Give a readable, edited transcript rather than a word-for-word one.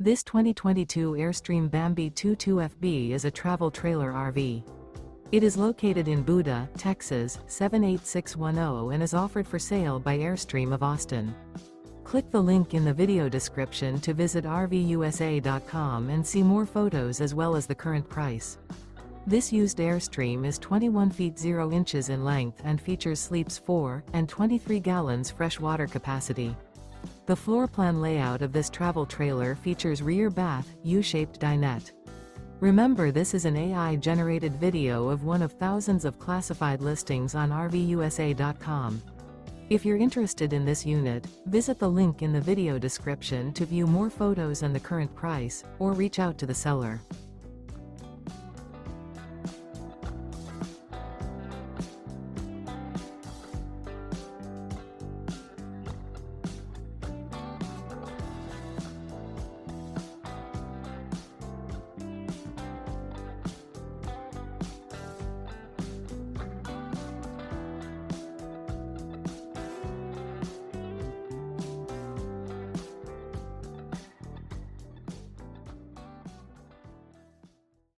This 2022 Airstream Bambi 22FB is a travel trailer RV. It is located in Buda, Texas, 78610 and is offered for sale by Airstream of Austin. Click the link in the video description to visit RVUSA.com and see more photos as well as the current price. This used Airstream is 21 feet 0 inches in length and features sleeps 4 and 23 gallons fresh water capacity. The floor plan layout of this travel trailer features rear bath, U-shaped dinette. Remember, this is an AI-generated video of one of thousands of classified listings on RVUSA.com. If you're interested in this unit, visit the link in the video description to view more photos and the current price, or reach out to the seller.